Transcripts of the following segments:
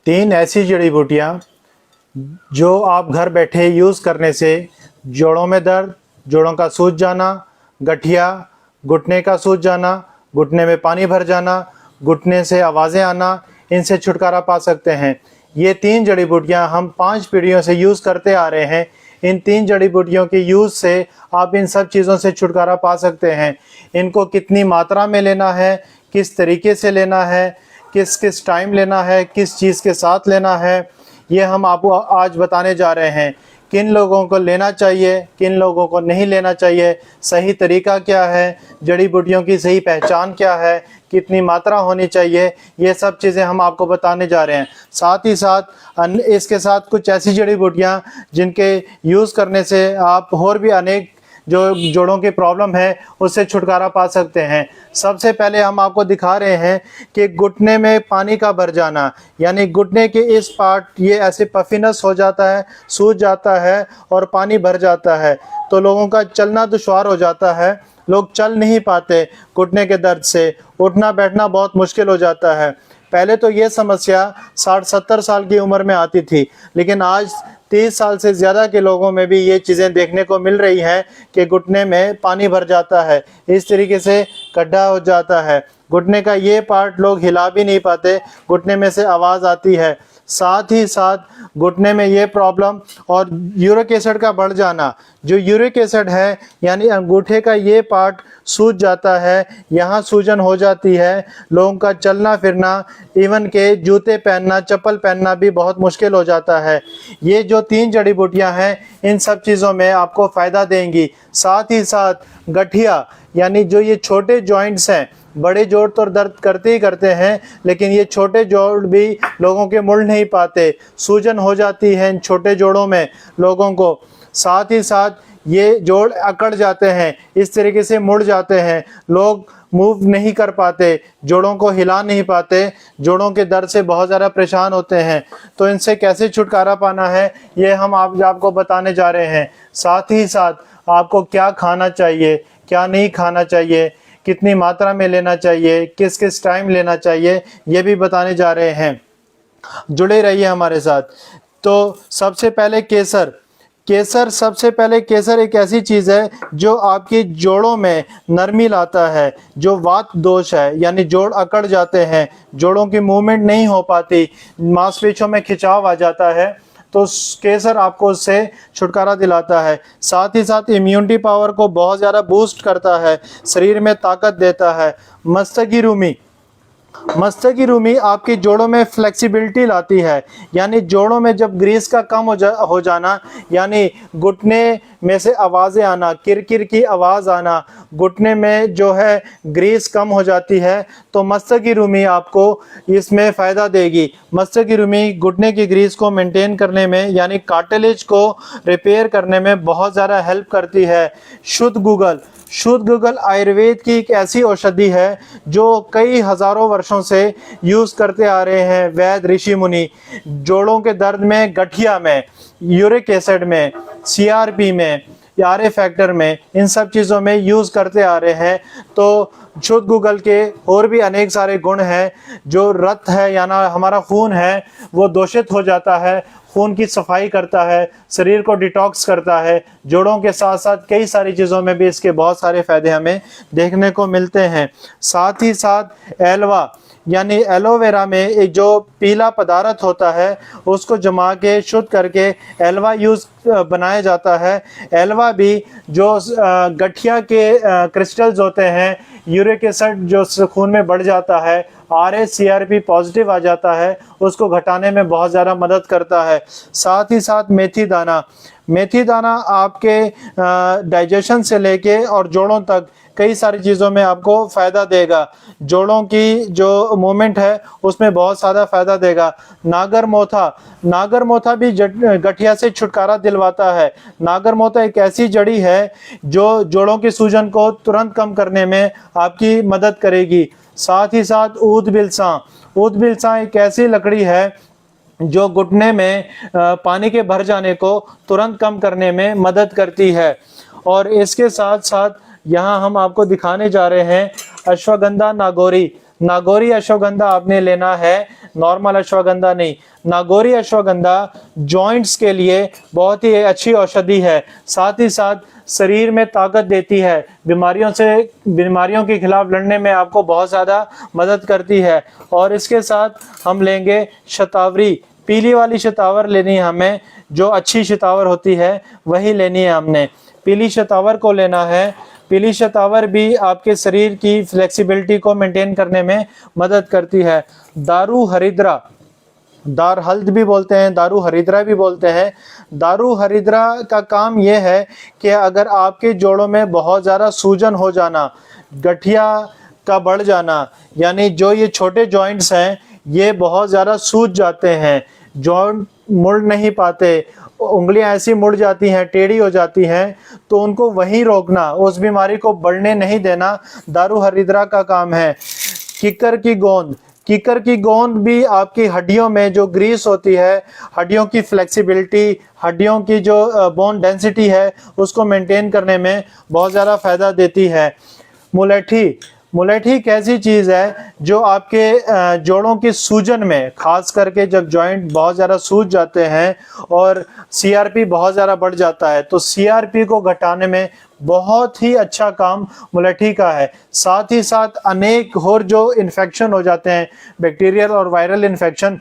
तीन ऐसी जड़ी बूटियाँ जो आप घर बैठे यूज़ करने से जोड़ों में दर्द, जोड़ों का सूज जाना, गठिया, घुटने का सूज जाना, घुटने में पानी भर जाना, घुटने से आवाज़ें आना, इनसे छुटकारा पा सकते हैं। ये तीन जड़ी बूटियाँ हम 5 पीढ़ियों से यूज़ करते आ रहे हैं। इन तीन जड़ी बूटियों के यूज़ से आप इन सब चीज़ों से छुटकारा पा सकते हैं। इनको कितनी मात्रा में लेना है, किस तरीके से लेना है, किस किस टाइम लेना है, किस चीज़ के साथ लेना है, ये हम आपको आज बताने जा रहे हैं। किन लोगों को लेना चाहिए, किन लोगों को नहीं लेना चाहिए, सही तरीका क्या है, जड़ी बूटियों की सही पहचान क्या है, कितनी मात्रा होनी चाहिए, ये सब चीज़ें हम आपको बताने जा रहे हैं। साथ ही साथ इसके साथ कुछ ऐसी जड़ी बूटियाँ जिनके यूज़ करने से आप और भी अनेक जो जोड़ों की प्रॉब्लम है उससे छुटकारा पा सकते हैं। सबसे पहले हम आपको दिखा रहे हैं कि घुटने में पानी का भर जाना, यानी घुटने के इस पार्ट ये ऐसे पफिनस हो जाता है, सूज जाता है और पानी भर जाता है, तो लोगों का चलना दुश्वार हो जाता है। लोग चल नहीं पाते घुटने के दर्द से, उठना बैठना बहुत मुश्किल हो जाता है। पहले तो ये समस्या 60-70 साल की उम्र में आती थी, लेकिन आज 30 साल से ज़्यादा के लोगों में भी ये चीज़ें देखने को मिल रही हैं कि घुटने में पानी भर जाता है, इस तरीके से गड्ढा हो जाता है। घुटने का ये पार्ट लोग हिला भी नहीं पाते, घुटने में से आवाज़ आती है। साथ ही साथ घुटने में ये प्रॉब्लम और यूरिक एसिड का बढ़ जाना, जो यूरिक एसिड है यानी अंगूठे का ये पार्ट सूज जाता है, यहाँ सूजन हो जाती है, लोगों का चलना फिरना, इवन के जूते पहनना, चप्पल पहनना भी बहुत मुश्किल हो जाता है। ये जो तीन जड़ी बूटियाँ हैं इन सब चीज़ों में आपको फ़ायदा देंगी। साथ ही साथ गठिया यानी जो ये छोटे जॉइंट्स हैं, बड़े जोड़ तो दर्द करते ही करते हैं, लेकिन ये छोटे जोड़ भी लोगों के मुड़ नहीं पाते, सूजन हो जाती है इन छोटे जोड़ों में लोगों को। साथ ही साथ ये जोड़ अकड़ जाते हैं, इस तरीके से मुड़ जाते हैं, लोग मूव नहीं कर पाते, जोड़ों को हिला नहीं पाते, जोड़ों के दर्द से बहुत ज़्यादा परेशान होते हैं। तो इनसे कैसे छुटकारा पाना है ये हम आपको बताने जा रहे हैं। साथ ही साथ आपको क्या खाना चाहिए, क्या नहीं खाना चाहिए, कितनी मात्रा में लेना चाहिए, किस किस टाइम लेना चाहिए, ये भी बताने जा रहे हैं। जुड़े रहिए हमारे साथ। तो सबसे पहले केसर एक ऐसी चीज़ है जो आपकी जोड़ों में नरमी लाता है। जो वात दोष है यानी जोड़ अकड़ जाते हैं, जोड़ों की मूवमेंट नहीं हो पाती, मांसपेशियों में खिंचाव आ जाता है, तो केसर आपको उससे छुटकारा दिलाता है। साथ ही साथ इम्यूनिटी पावर को बहुत ज़्यादा बूस्ट करता है, शरीर में ताकत देता है। मस्तक की रूमी आपकी जोड़ों में फ्लेक्सिबिलिटी लाती है, यानी जोड़ों में जब ग्रीस का कम हो जाना, यानी घुटने में से आवाज़ें आना, किरकिर की आवाज़ आना, घुटने में जो है ग्रीस कम हो जाती है, तो मस्तक की रूमी आपको इसमें फ़ायदा देगी। मस्तक की रूमी घुटने की ग्रीस को मेंटेन करने में यानी कार्टिलेज को रिपेयर करने में बहुत ज़्यादा हेल्प करती है। शुद्ध गूगल आयुर्वेद की एक ऐसी औषधि है जो कई हज़ारों वर्षों से यूज़ करते आ रहे हैं वैद्य ऋषि मुनि। जोड़ों के दर्द में, गठिया में, यूरिक एसिड में, सीआरपी में, आरए फैक्टर में, इन सब चीज़ों में यूज़ करते आ रहे हैं। तो शुद्ध गूगल के और भी अनेक सारे गुण हैं। जो रक्त है यानी हमारा खून है वो दूषित हो जाता है, खून की सफाई करता है, शरीर को डिटॉक्स करता है। जोड़ों के साथ साथ कई सारी चीज़ों में भी इसके बहुत सारे फ़ायदे हमें देखने को मिलते हैं। साथ ही साथ एलवा यानी एलोवेरा में एक जो पीला पदार्थ होता है उसको जमा के शुद्ध करके एलवा बनाया जाता है। एलवा भी जो गठिया के क्रिस्टल्स होते हैं, यूरिक एसिड जो खून में बढ़ जाता है, आरएच सीआरपी पॉजिटिव आ जाता है, उसको घटाने में बहुत ज़्यादा मदद करता है। साथ ही साथ मेथी दाना आपके डाइजेशन से लेके और जोड़ों तक कई सारी चीज़ों में आपको फ़ायदा देगा। जोड़ों की जो मूवमेंट है उसमें बहुत ज़्यादा फ़ायदा देगा। नागर मोथा भी गठिया से छुटकारा दिलवाता है। नागर मोथा एक ऐसी जड़ी है जो जोड़ों की सूजन को तुरंत कम करने में आपकी मदद करेगी। साथ ही साथ ऊद बिलसा एक ऐसी लकड़ी है जो घुटने में पानी के भर जाने को तुरंत कम करने में मदद करती है। और इसके साथ साथ यहाँ हम आपको दिखाने जा रहे हैं अश्वगंधा नागौरी। नागौरी अश्वगंधा आपने लेना है, नॉर्मल अश्वगंधा नहीं। नागौरी अश्वगंधा जॉइंट्स के लिए बहुत ही अच्छी औषधि है, साथ ही साथ शरीर में ताकत देती है, बीमारियों के खिलाफ लड़ने में आपको बहुत ज़्यादा मदद करती है। और इसके साथ हम लेंगे शतावरी, पीली वाली शतावर लेनी है हमें, जो अच्छी शतावर होती है वही लेनी है हमने, पीली शतावर को लेना है। पीली शतावर भी आपके शरीर की फ्लेक्सिबिलिटी को मेंटेन करने में मदद करती है। दारू हरिद्रा, दार हल्द भी बोलते हैं, दारू हरिद्रा भी बोलते हैं। दारू हरिद्रा का काम यह है कि अगर आपके जोड़ों में बहुत ज़्यादा सूजन हो जाना, गठिया का बढ़ जाना, यानी जो ये छोटे जॉइंट्स हैं ये बहुत ज़्यादा सूज जाते हैं, जॉइंट मुड़ नहीं पाते, उंगलियां ऐसी मुड़ जाती हैं, टेढ़ी हो जाती हैं, तो उनको वहीं रोकना, उस बीमारी को बढ़ने नहीं देना, दारू हरिद्रा का काम है। किकर की गोंद, कीकर की गोंद भी आपकी हड्डियों में जो ग्रीस होती है, हड्डियों की फ्लेक्सिबिलिटी, हड्डियों की जो बोन डेंसिटी है उसको मेंटेन करने में बहुत ज़्यादा फ़ायदा देती है। मुलेठी, मुलेठी एक ऐसी चीज़ है जो आपके जोड़ों की सूजन में, खास करके जब जॉइंट बहुत ज़्यादा सूज जाते हैं और सीआरपी बहुत ज़्यादा बढ़ जाता है, तो सीआरपी को घटाने में बहुत ही अच्छा काम मुलेठी का है। साथ ही साथ अनेक और जो इन्फेक्शन हो जाते हैं, बैक्टीरियल और वायरल इन्फेक्शन,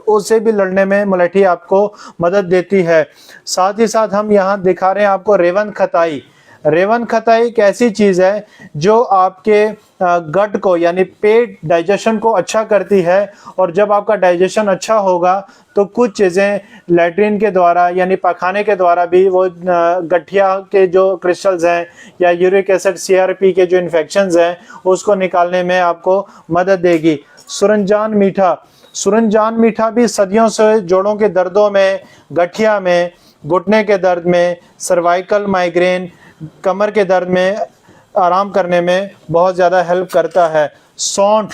उससे भी लड़ने में मुलेठी आपको मदद देती है। साथ ही साथ हम यहाँ दिखा रहे हैं आपको रेवन खताई। रेवन खताई एक ऐसी चीज़ है जो आपके गट को, यानी पेट, डाइजेशन को अच्छा करती है। और जब आपका डाइजेशन अच्छा होगा तो कुछ चीज़ें लैट्रिन के द्वारा, यानी पखाने के द्वारा भी वो गठिया के जो क्रिस्टल्स हैं या यूरिक एसिड, सीआरपी के जो इन्फेक्शंस हैं उसको निकालने में आपको मदद देगी। सुरंजान मीठा, सुरंजान मीठा भी सदियों से जोड़ों के दर्दों में, गठिया में, घुटने के दर्द में, सर्वाइकल माइग्रेन, कमर के दर्द में आराम करने में बहुत ज़्यादा हेल्प करता है। सौंठ,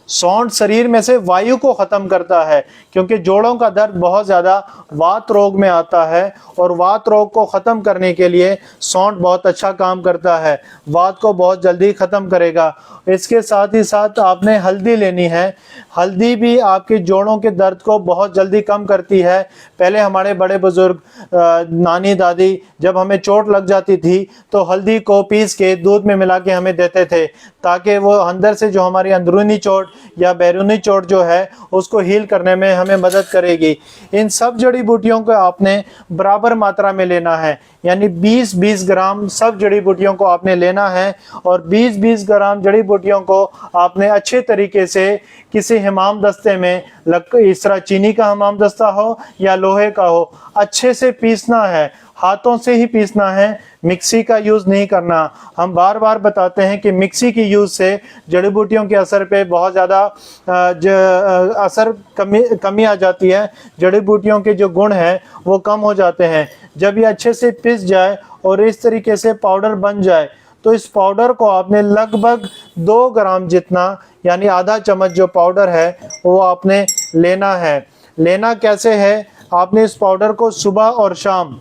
सौंठ शरीर में से वायु को ख़त्म करता है, क्योंकि जोड़ों का दर्द बहुत ज़्यादा वात रोग में आता है और वात रोग को ख़त्म करने के लिए सौंठ बहुत अच्छा काम करता है, वात को बहुत जल्दी ख़त्म करेगा। इसके साथ ही साथ आपने हल्दी लेनी है। हल्दी भी आपके जोड़ों के दर्द को बहुत जल्दी कम करती है। पहले हमारे बड़े बुज़ुर्ग, नानी दादी, जब हमें चोट लग जाती थी तो हल्दी को पीस के दूध में मिला के हमें देते थे, ताकि वो अंदर से जो हमारी अंदरूनी चोट या बैरूनी चोट जो है उसको हील करने में हमें मदद करेगी। इन सब जड़ी बूटियों को आपने बराबर मात्रा में लेना है, यानी 20-20 ग्राम सब जड़ी बूटियों को आपने लेना है। और 20-20 ग्राम जड़ी बूटियों को आपने अच्छे तरीके से किसी हमाम दस्ते में, इस तरह चीनी का हमाम दस्ता हो या लोहे का हो, अच्छे से पीसना है, हाथों से ही पीसना है, मिक्सी का यूज़ नहीं करना। हम बार बार बताते हैं कि मिक्सी की यूज़ से जड़ी बूटियों के असर पे बहुत ज़्यादा असर कमी आ जाती है, जड़ी बूटियों के जो गुण हैं वो कम हो जाते हैं। जब ये अच्छे से पिस जाए और इस तरीके से पाउडर बन जाए, तो इस पाउडर को आपने लगभग 2 ग्राम जितना, यानी आधा चम्मच जो पाउडर है वो आपने लेना है। लेना कैसे है, आपने इस पाउडर को सुबह और शाम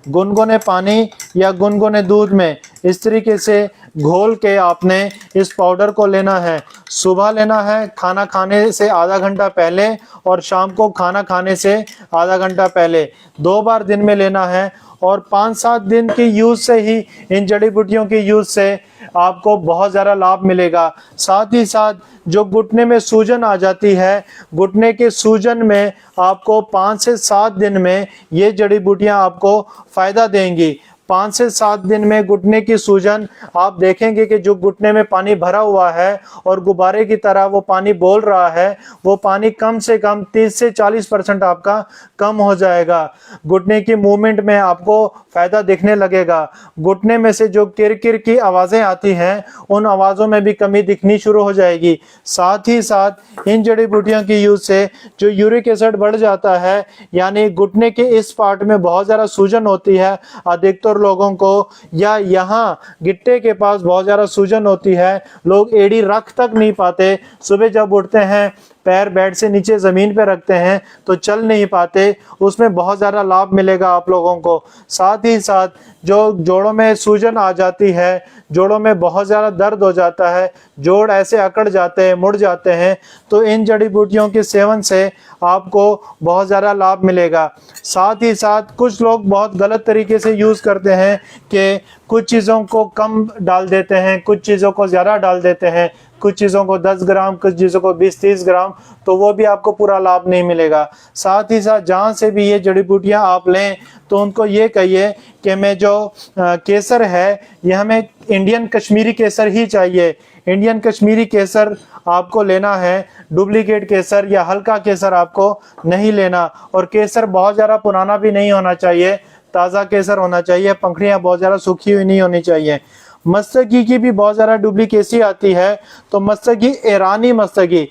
गुनगुने पानी या गुनगुने दूध में इस तरीके से घोल के आपने इस पाउडर को लेना है। सुबह लेना है खाना खाने से आधा घंटा पहले, और शाम को खाना खाने से आधा घंटा पहले, 2 बार दिन में लेना है। और 5-7 दिन की यूज़ से ही, इन जड़ी बूटियों की यूज़ से आपको बहुत ज़्यादा लाभ मिलेगा। साथ ही साथ जो घुटने में सूजन आ जाती है, घुटने के सूजन में आपको 5 से 7 दिन में ये जड़ी बूटियाँ आपको फ़ायदा देंगी। 5 से 7 दिन में घुटने की सूजन, आप देखेंगे कि जो घुटने में पानी भरा हुआ है और गुब्बारे की तरह वो पानी बोल रहा है, वो पानी कम से कम 30 से 40% आपका कम हो जाएगा। घुटने की मूवमेंट में आपको फ़ायदा दिखने लगेगा। घुटने में से जो किरकिर की आवाज़ें आती हैं, उन आवाज़ों में भी कमी दिखनी शुरू हो जाएगी। साथ ही साथ इन जड़ी बूटियों की यूज़ से जो यूरिक एसिड बढ़ जाता है, यानी घुटने के इस पार्ट में बहुत ज़्यादा सूजन होती है अधिकतर लोगों को, या यहाँ गिट्टे के पास बहुत ज़्यादा सूजन होती है, लोग एड़ी रख तक नहीं पाते। सुबह जब उठते हैं पैर बेड से नीचे ज़मीन पे रखते हैं तो चल नहीं पाते, उसमें बहुत ज़्यादा लाभ मिलेगा आप लोगों को। साथ ही साथ जो जोड़ों में सूजन आ जाती है, जोड़ों में बहुत ज़्यादा दर्द हो जाता है, जोड़ ऐसे अकड़ जाते हैं, मुड़ जाते हैं, तो इन जड़ी बूटियों के सेवन से आपको बहुत ज़्यादा लाभ मिलेगा। साथ ही साथ कुछ लोग बहुत गलत तरीके से यूज़ करते हैं कि कुछ चीज़ों को कम डाल देते हैं, कुछ चीज़ों को ज़्यादा डाल देते हैं, कुछ चीज़ों को 10 ग्राम, कुछ चीज़ों को 20-30 ग्राम, तो वो भी आपको पूरा लाभ नहीं मिलेगा। साथ ही साथ जहाँ से भी ये जड़ी बूटियाँ आप लें तो उनको ये कहिए कि मैं जो केसर है ये हमें इंडियन कश्मीरी केसर ही चाहिए। इंडियन कश्मीरी केसर आपको लेना है, डुप्लीकेट केसर या हल्का केसर आपको नहीं लेना। और केसर बहुत ज़्यादा पुराना भी नहीं होना चाहिए, ताज़ा केसर होना चाहिए, पंखुड़ियाँ बहुत ज़्यादा सूखी हुई नहीं होनी चाहिए। मस्तगी की भी बहुत ज़्यादा डुप्लीकेसी आती है, तो मस्तगी ईरानी मस्तगी,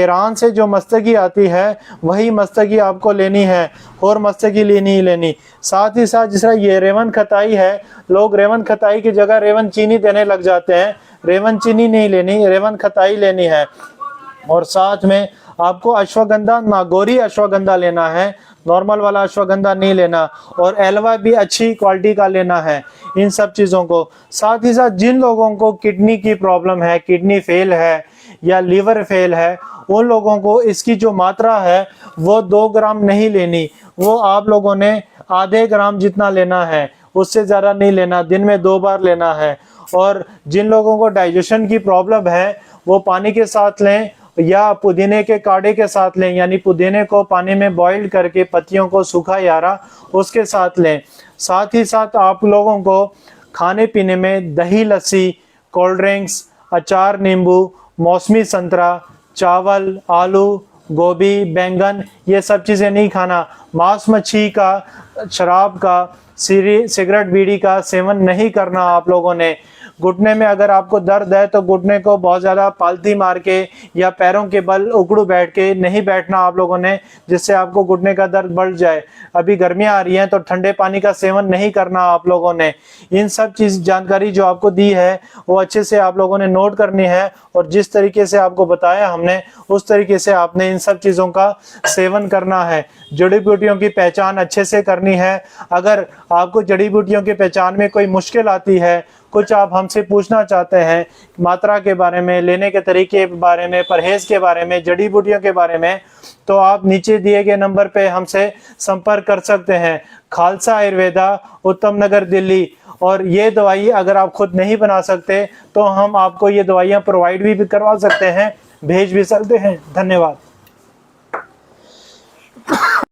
ईरान से जो मस्तगी आती है वही मस्तगी आपको लेनी है, और मस्तगी लेनी ही लेनी। साथ ही साथ जिस तरह ये रेवन खताई है, लोग रेवन खताई की जगह रेवन चीनी देने लग जाते हैं, रेवन चीनी नहीं लेनी, रेवन खताई लेनी है। और साथ में आपको अश्वगंधा, नागौरी अश्वगंधा लेना है, नॉर्मल वाला अश्वगंधा नहीं लेना, और एलवा भी अच्छी क्वालिटी का लेना है, इन सब चीज़ों को। साथ ही साथ जिन लोगों को किडनी की प्रॉब्लम है, किडनी फेल है या लीवर फेल है, उन लोगों को इसकी जो मात्रा है वो 2 ग्राम नहीं लेनी, वो आप लोगों ने आधे ग्राम जितना लेना है, उससे ज़्यादा नहीं लेना, दिन में 2 बार लेना है। और जिन लोगों को डाइजेशन की प्रॉब्लम है वो पानी के साथ लें या पुदीने के काढ़े के साथ लें, यानी पुदीने को पानी में बॉइल्ड करके पत्तियों को सूखा यारा उसके साथ लें। साथ ही साथ आप लोगों को खाने पीने में दही लस्सी, कोल्ड ड्रिंक्स, अचार नींबू, मौसमी संतरा, चावल, आलू, गोभी, बैंगन, ये सब चीज़ें नहीं खाना। मांस मच्छी का, शराब का, सिगरेट बीड़ी का सेवन नहीं करना आप लोगों ने। घुटने में अगर आपको दर्द है तो घुटने को बहुत ज़्यादा पालती मार के या पैरों के बल उकड़ू बैठ के नहीं बैठना आप लोगों ने, जिससे आपको घुटने का दर्द बढ़ जाए। अभी गर्मियाँ आ रही हैं तो ठंडे पानी का सेवन नहीं करना आप लोगों ने। इन सब चीज़ जानकारी जो आपको दी है वो अच्छे से आप लोगों ने नोट करनी है, और जिस तरीके से आपको बताया हमने उस तरीके से आपने इन सब चीज़ों का सेवन करना है। जड़ी बूटियों की पहचान अच्छे से करनी है। अगर आपको जड़ी बूटियों की पहचान में कोई मुश्किल आती है, कुछ आप हमसे पूछना चाहते हैं मात्रा के बारे में, लेने के तरीके के बारे में, परहेज़ के बारे में, जड़ी बूटियों के बारे में, तो आप नीचे दिए गए नंबर पे हमसे संपर्क कर सकते हैं। खालसा आयुर्वेदा, उत्तम नगर, दिल्ली। और ये दवाई अगर आप खुद नहीं बना सकते तो हम आपको ये दवाइयाँ प्रोवाइड भी करवा सकते हैं, भेज भी सकते हैं। धन्यवाद।